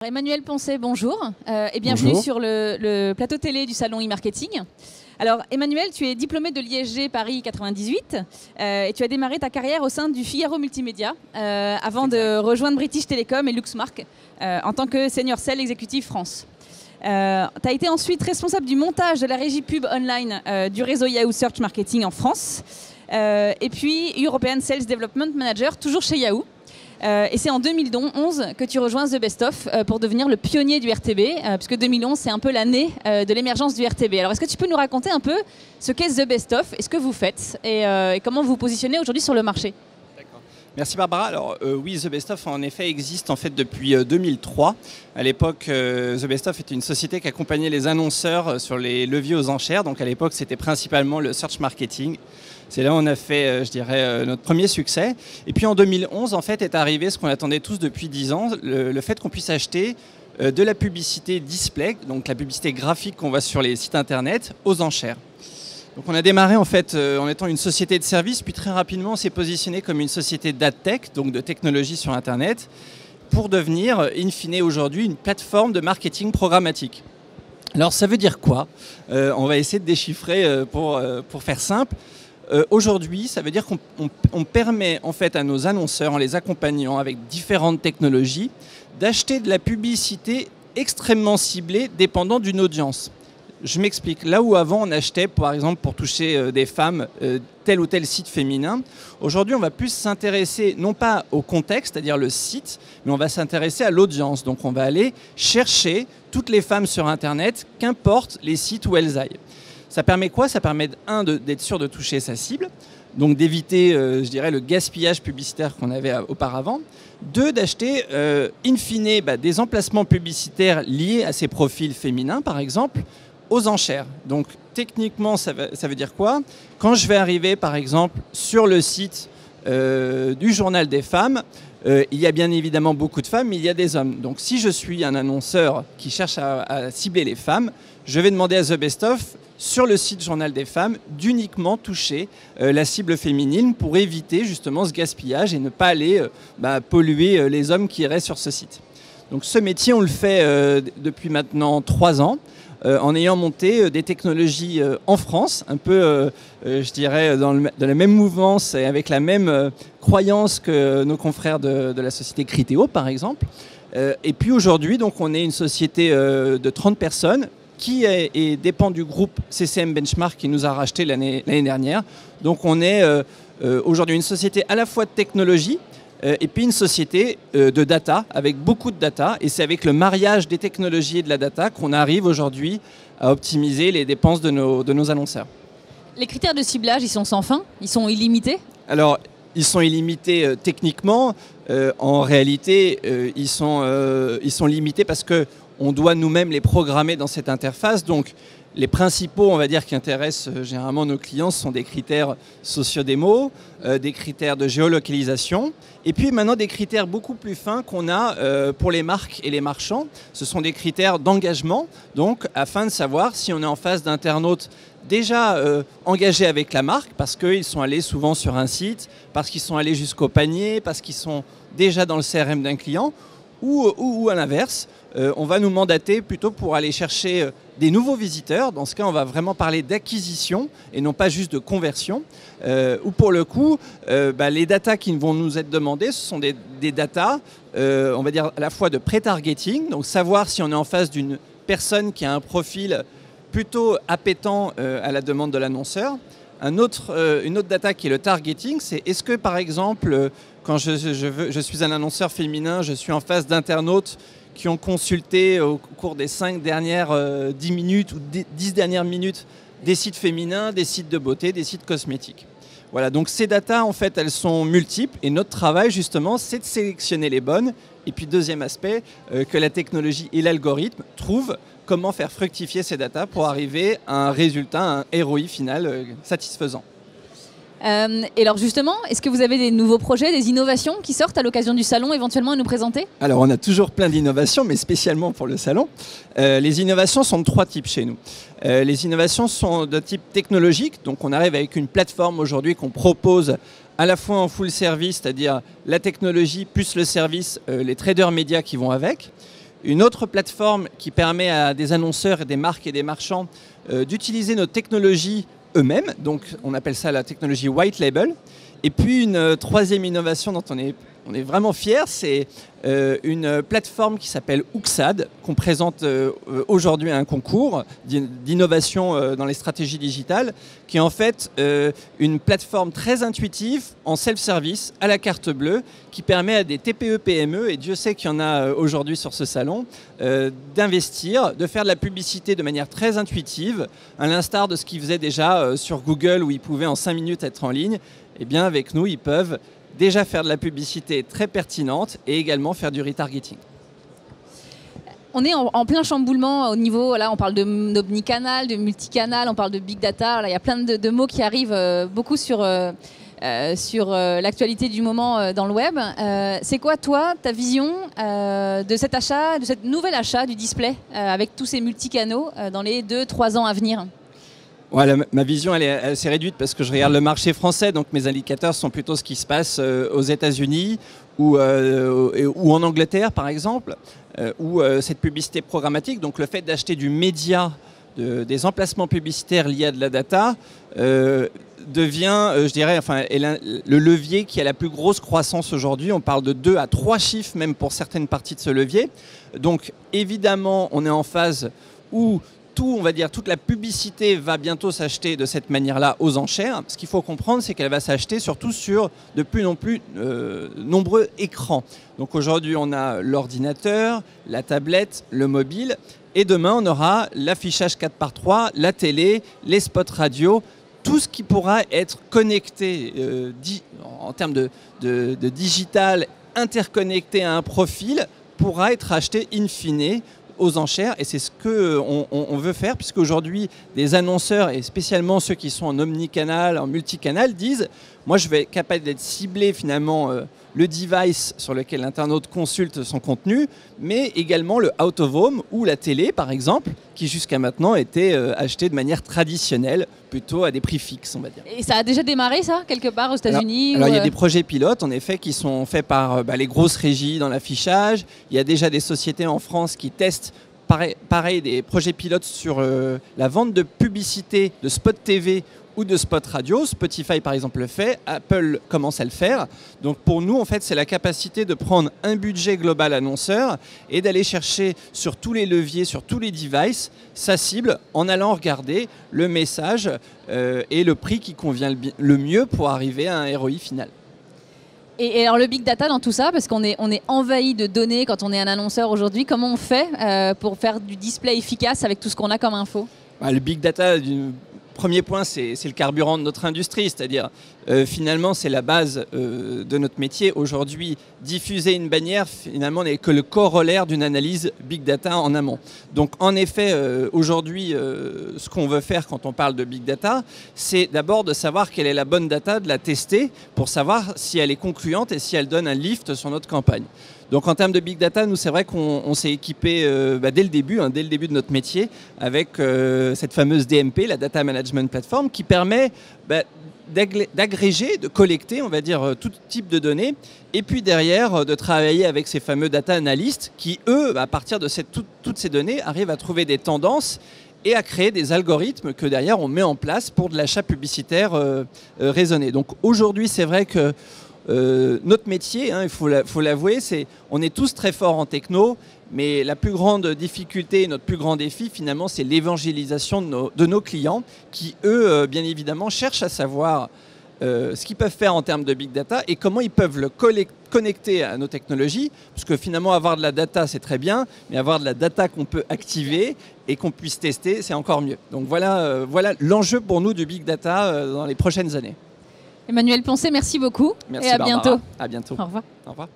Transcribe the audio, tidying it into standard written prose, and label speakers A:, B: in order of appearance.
A: Emmanuel Poncet, bonjour et bienvenue
B: Bonjour.
A: sur le plateau télé du salon e-marketing. Alors Emmanuel, tu es diplômé de l'ISG Paris 98 et tu as démarré ta carrière au sein du Figaro Multimédia avant de rejoindre British Telecom et Luxmark en tant que Senior Sales Executive France. Tu as été ensuite responsable du montage de la régie pub online du réseau Yahoo Search Marketing en France et puis European Sales Development Manager, toujours chez Yahoo. Et c'est en 2011 que tu rejoins The Best Of pour devenir le pionnier du RTB, puisque 2011 c'est un peu l'année de l'émergence du RTB. Alors est-ce que tu peux nous raconter un peu ce qu'est The Best Of et ce que vous faites et comment vous vous positionnez aujourd'hui sur le marché?
B: Merci Barbara. Alors oui, The Best Of en effet existe depuis 2003. À l'époque, The Best Of était une société qui accompagnait les annonceurs sur les leviers aux enchères. Donc à l'époque, c'était principalement le search marketing. C'est là où on a fait, je dirais, notre premier succès. Et puis en 2011, en fait, est arrivé ce qu'on attendait tous depuis 10 ans, le fait qu'on puisse acheter de la publicité display, donc la publicité graphique qu'on voit sur les sites internet, aux enchères. Donc on a démarré en fait en étant une société de services, puis très rapidement on s'est positionné comme une société d'adtech, donc de technologie sur Internet, pour devenir in fine aujourd'hui une plateforme de marketing programmatique. Alors ça veut dire quoi? On va essayer de déchiffrer pour faire simple. Aujourd'hui, ça veut dire qu'on permet en fait à nos annonceurs, en les accompagnant avec différentes technologies, d'acheter de la publicité extrêmement ciblée dépendant d'une audience. Je m'explique. Là où avant on achetait, par exemple, pour toucher des femmes, tel ou tel site féminin, aujourd'hui on va plus s'intéresser non pas au contexte, c'est-à-dire le site, mais on va s'intéresser à l'audience. Donc on va aller chercher toutes les femmes sur Internet, qu'importe les sites où elles aillent. Ça permet quoi? Ça permet, d'être sûr de toucher sa cible, donc d'éviter, je dirais, le gaspillage publicitaire qu'on avait auparavant. 2, d'acheter, in fine, des emplacements publicitaires liés à ces profils féminins, par exemple, aux enchères. Donc techniquement, ça veut dire quoi? Quand je vais arriver, par exemple, sur le site du Journal des femmes, il y a bien évidemment beaucoup de femmes, mais il y a des hommes. Donc si je suis un annonceur qui cherche à cibler les femmes, je vais demander à The Best Of, sur le site Journal des femmes, d'uniquement toucher la cible féminine pour éviter justement ce gaspillage et ne pas aller polluer les hommes qui iraient sur ce site. Donc ce métier, on le fait depuis maintenant 3 ans. En ayant monté des technologies en France, un peu, je dirais, dans la même mouvance et avec la même croyance que nos confrères de la société Criteo, par exemple. Et puis aujourd'hui, donc, on est une société de 30 personnes qui dépend du groupe CCM Benchmark qui nous a racheté l'année dernière. Donc on est aujourd'hui une société à la fois de technologie, et puis une société de data, avec beaucoup de data. Et c'est avec le mariage des technologies et de la data qu'on arrive aujourd'hui à optimiser les dépenses de nos annonceurs.
A: Les critères de ciblage, ils sont sans fin? Ils sont illimités?
B: Alors, ils sont illimités techniquement. En réalité, ils sont limités parce qu'on doit nous-mêmes les programmer dans cette interface. Donc, les principaux, on va dire, qui intéressent généralement nos clients sont des critères sociodémo, des critères de géolocalisation, et puis maintenant des critères beaucoup plus fins qu'on a pour les marques et les marchands. Ce sont des critères d'engagement, donc afin de savoir si on est en face d'internautes déjà engagés avec la marque, parce qu'ils sont allés souvent sur un site, parce qu'ils sont allés jusqu'au panier, parce qu'ils sont déjà dans le CRM d'un client, ou à l'inverse. On va nous mandater plutôt pour aller chercher des nouveaux visiteurs. Dans ce cas, on va vraiment parler d'acquisition et non pas juste de conversion. Ou pour le coup, les datas qui vont nous être demandées, ce sont des datas, on va dire à la fois de pré-targeting, donc savoir si on est en face d'une personne qui a un profil plutôt appétant à la demande de l'annonceur. Une autre data qui est le targeting, c'est est-ce que par exemple, quand je suis un annonceur féminin, je suis en face d'internautes qui ont consulté au cours des 5 dernières 10 minutes ou 10 dernières minutes des sites féminins, des sites de beauté, des sites cosmétiques. Voilà, donc ces datas, en fait, elles sont multiples et notre travail, justement, c'est de sélectionner les bonnes. Et puis, deuxième aspect, que la technologie et l'algorithme trouvent comment faire fructifier ces datas pour arriver à un résultat, un ROI final satisfaisant.
A: Et alors justement, est-ce que vous avez des nouveaux projets, des innovations qui sortent à l'occasion du salon éventuellement à nous présenter?
B: Alors on a toujours plein d'innovations, mais spécialement pour le salon. Les innovations sont de 3 types chez nous. Les innovations sont de type technologique, donc on arrive avec une plateforme aujourd'hui qu'on propose à la fois en full service, c'est-à-dire la technologie plus le service, les traders médias qui vont avec. Une autre plateforme qui permet à des annonceurs et des marques et des marchands d'utiliser nos technologies eux-mêmes. Donc on appelle ça la technologie white label. Et puis une troisième innovation dont on est vraiment fiers, c'est une plateforme qui s'appelle Uxad, qu'on présente aujourd'hui à un concours d'innovation dans les stratégies digitales, qui est en fait une plateforme très intuitive, en self-service, à la carte bleue, qui permet à des TPE-PME, et Dieu sait qu'il y en a aujourd'hui sur ce salon, d'investir, de faire de la publicité de manière très intuitive, à l'instar de ce qu'ils faisaient déjà sur Google, où ils pouvaient en 5 minutes être en ligne. Eh bien, avec nous, ils peuvent déjà faire de la publicité très pertinente et également faire du retargeting.
A: On est en plein chamboulement au niveau, là on parle d'omnicanal, de multicanal, on parle de big data, là, il y a plein de mots qui arrivent beaucoup sur l'actualité du moment dans le web. C'est quoi toi, ta vision de cet achat, de cette nouvel achat du display avec tous ces multicanaux dans les 2-3 ans à venir ?
B: Voilà, ma vision elle est assez réduite parce que je regarde le marché français, donc mes indicateurs sont plutôt ce qui se passe aux États-Unis ou en Angleterre par exemple, où cette publicité programmatique, donc le fait d'acheter du média, des emplacements publicitaires liés à de la data, devient, je dirais, le levier qui a la plus grosse croissance aujourd'hui. On parle de 2 à 3 chiffres même pour certaines parties de ce levier. Donc évidemment, on est en phase où toute la publicité va bientôt s'acheter de cette manière-là aux enchères. Ce qu'il faut comprendre, c'est qu'elle va s'acheter surtout sur de plus en plus nombreux écrans. Donc aujourd'hui, on a l'ordinateur, la tablette, le mobile. Et demain, on aura l'affichage 4x3, la télé, les spots radio, tout ce qui pourra être connecté en termes de digital, interconnecté à un profil, pourra être acheté in fine aux enchères, et c'est ce qu'on veut faire, puisque aujourd'hui des annonceurs, et spécialement ceux qui sont en omnicanal, en multicanal, disent moi je vais être capable d'être ciblé finalement le device sur lequel l'internaute consulte son contenu, mais également le out of home ou la télé par exemple, qui jusqu'à maintenant était acheté de manière traditionnelle, plutôt à des prix fixes on va dire.
A: Et ça a déjà démarré ça, quelque part aux États-Unis
B: Alors il y a des projets pilotes en effet qui sont faits par les grosses régies dans l'affichage. Il y a déjà des sociétés en France qui testent pareil des projets pilotes sur la vente de publicité de spot TV ou de spot radio. Spotify par exemple le fait, Apple commence à le faire. Donc pour nous en fait c'est la capacité de prendre un budget global annonceur et d'aller chercher sur tous les leviers, sur tous les devices, sa cible en allant regarder le message et le prix qui convient le mieux pour arriver à un ROI final.
A: Et alors le big data dans tout ça, parce qu'on est envahi de données quand on est un annonceur aujourd'hui, comment on fait pour faire du display efficace avec tout ce qu'on a comme info ?
B: Le big data, premier point, c'est le carburant de notre industrie, c'est-à-dire finalement c'est la base de notre métier. Aujourd'hui, diffuser une bannière finalement n'est que le corollaire d'une analyse big data en amont. Donc en effet, aujourd'hui, ce qu'on veut faire quand on parle de big data, c'est d'abord de savoir quelle est la bonne data, de la tester pour savoir si elle est concluante et si elle donne un lift sur notre campagne. Donc en termes de big data, nous c'est vrai qu'on s'est équipé dès le début de notre métier avec cette fameuse DMP, la Data Management Platform, qui permet d'agréger, de collecter, on va dire, tout type de données, et puis derrière de travailler avec ces fameux data analystes qui, eux, à partir de toutes ces données, arrivent à trouver des tendances et à créer des algorithmes que derrière on met en place pour de l'achat publicitaire raisonné. Donc aujourd'hui, c'est vrai que notre métier, il faut l'avouer, on est tous très forts en techno, mais la plus grande difficulté, notre plus grand défi finalement, c'est l'évangélisation de nos clients qui, eux, bien évidemment, cherchent à savoir ce qu'ils peuvent faire en termes de big data et comment ils peuvent le connecter à nos technologies, parce que finalement avoir de la data c'est très bien, mais avoir de la data qu'on peut activer et qu'on puisse tester, c'est encore mieux. Donc voilà l'enjeu pour nous du big data dans les prochaines années.
A: Emmanuel Poncet, merci beaucoup.
B: Merci
A: et à
B: Barbara.
A: bientôt.
B: À bientôt.
A: Au revoir.
B: Au revoir.